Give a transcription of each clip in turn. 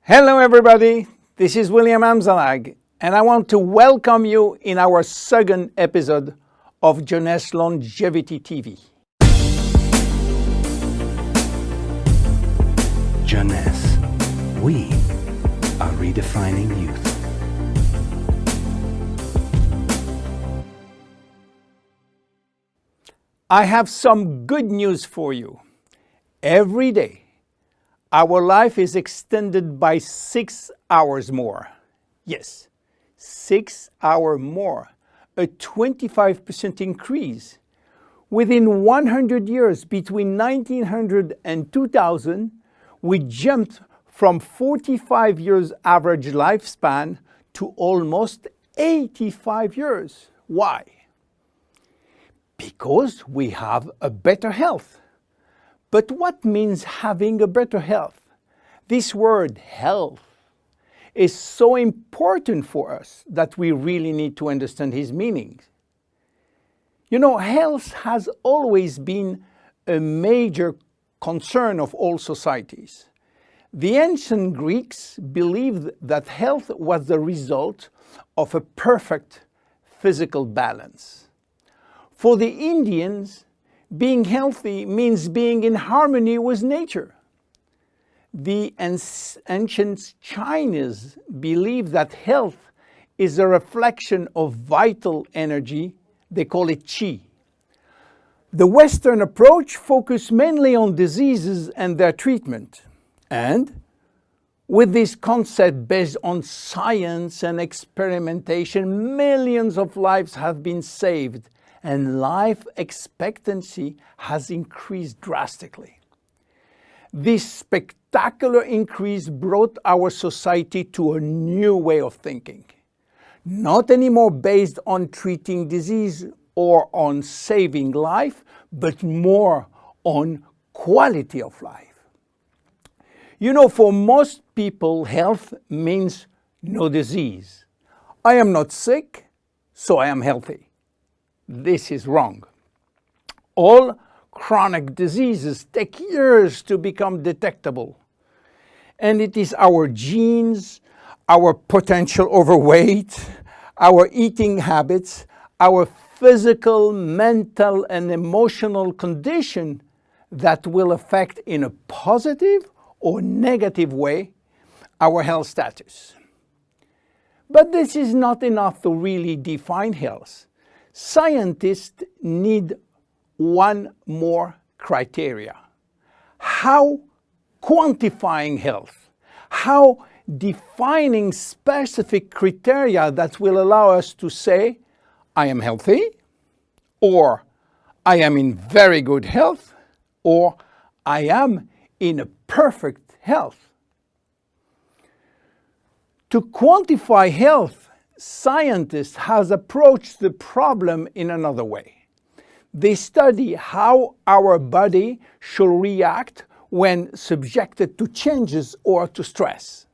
Hello everybody, this is William Amzalag, and I want to welcome you in our second episode of Jeunesse Longevity TV. Jeunesse, we are redefining youth. I have some good news for you. Every day, our life is extended by 6 hours more. Yes, 6 hours more, a 25% increase. Within 100 years, between 1900 and 2000, we jumped from 45 years average lifespan to almost 85 years. Why? Because we have a better health. But what means having a better health? This word health is so important for us that we really need to understand his meaning. You know, health has always been a major concern of all societies. The ancient Greeks believed that health was the result of a perfect physical balance. For the Indians, being healthy means being in harmony with nature. The ancient Chinese believe that health is a reflection of vital energy. They call it qi. The Western approach focuses mainly on diseases and their treatment. And with this concept based on science and experimentation, millions of lives have been saved and life expectancy has increased drastically. This spectacular increase brought our society to a new way of thinking, not anymore based on treating disease or on saving life, but more on quality of life. You know, for most people, health means no disease. I am not sick, so I am healthy. This is wrong. All chronic diseases take years to become detectable. And it is our genes, our potential overweight, our eating habits, our physical, mental, and emotional condition that will affect in a positive or negative way our health status. But this is not enough to really define health. Scientists need one more criteria. How quantifying health, how defining specific criteria that will allow us to say, I am healthy, or I am in very good health, or I am in a perfect health. To quantify health, scientists have approached the problem in another way. They study how our body should react when subjected to changes or to stress.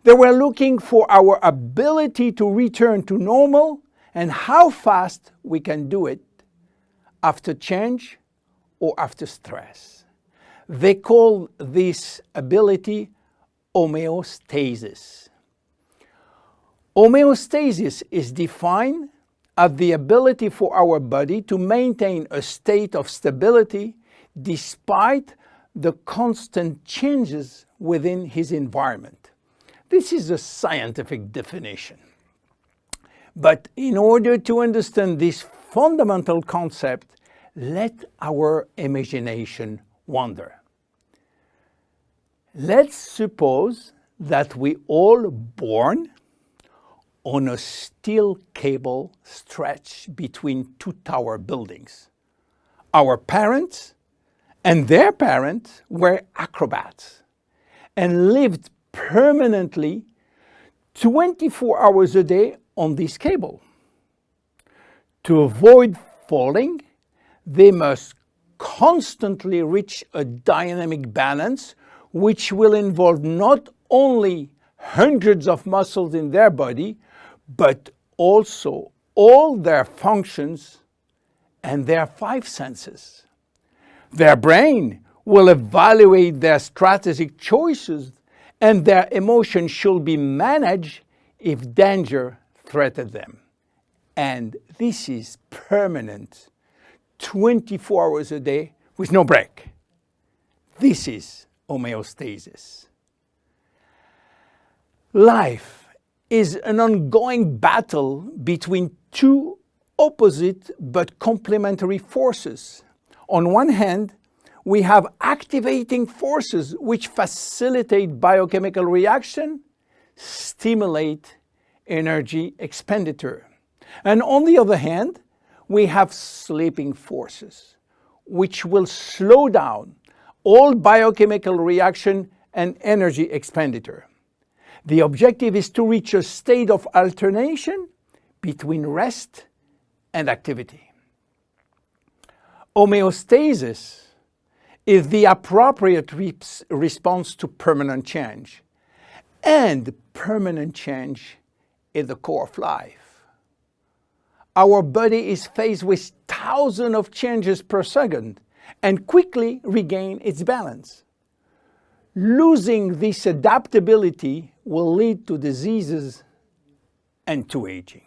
They were looking for our ability to return to normal and how fast we can do it after change or after stress. They call this ability homeostasis. Homeostasis is defined as the ability for our body to maintain a state of stability despite the constant changes within his environment. This is a scientific definition. But in order to understand this fundamental concept, let our imagination wander. Let's suppose that we all born on a steel cable stretched between two tower buildings. Our parents and their parents were acrobats and lived permanently 24 hours a day on this cable. To avoid falling, they must constantly reach a dynamic balance, which will involve not only hundreds of muscles in their body, but also all their functions and their 5 senses. Their brain will evaluate their strategic choices and their emotions should be managed if danger threatened them. And this is permanent, 24 hours a day with no break. This is homeostasis. Life is an ongoing battle between two opposite but complementary forces. On one hand, we have activating forces which facilitate biochemical reaction, stimulate energy expenditure. And on the other hand, we have sleeping forces which will slow down all biochemical reaction and energy expenditure. The objective is to reach a state of alternation between rest and activity. Homeostasis is the appropriate response to permanent change. And permanent change is the core of life. Our body is faced with thousands of changes per second and quickly regain its balance. Losing this adaptability will lead to diseases and to aging.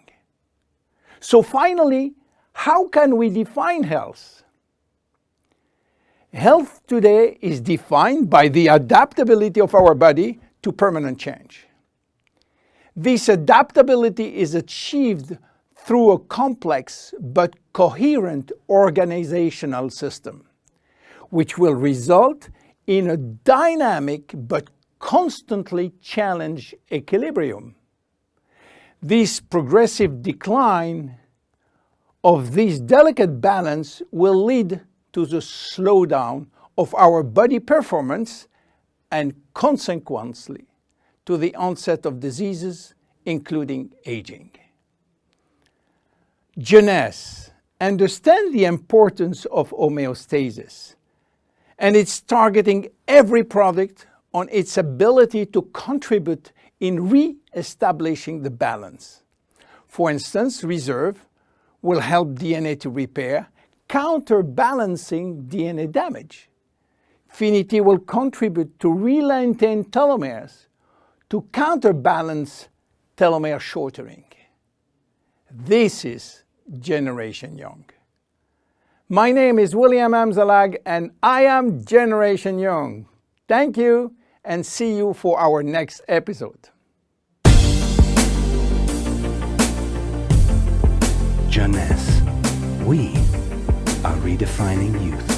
So finally, how can we define health? Health today is defined by the adaptability of our body to permanent change. This adaptability is achieved through a complex but coherent organizational system, which will result in a dynamic but constantly challenged equilibrium. This progressive decline of this delicate balance will lead to the slowdown of our body performance and consequently to the onset of diseases, including aging. Jeunesse understands the importance of homeostasis, and it's targeting every product on its ability to contribute in re-establishing the balance. For instance, Reserve will help DNA to repair, counterbalancing DNA damage. Finity will contribute to re-lengthen telomeres to counterbalance telomere shortening. This is Generation Young. My name is William Amzalag and I am Generation Young. Thank you and see you for our next episode. Jeunesse, we are redefining youth.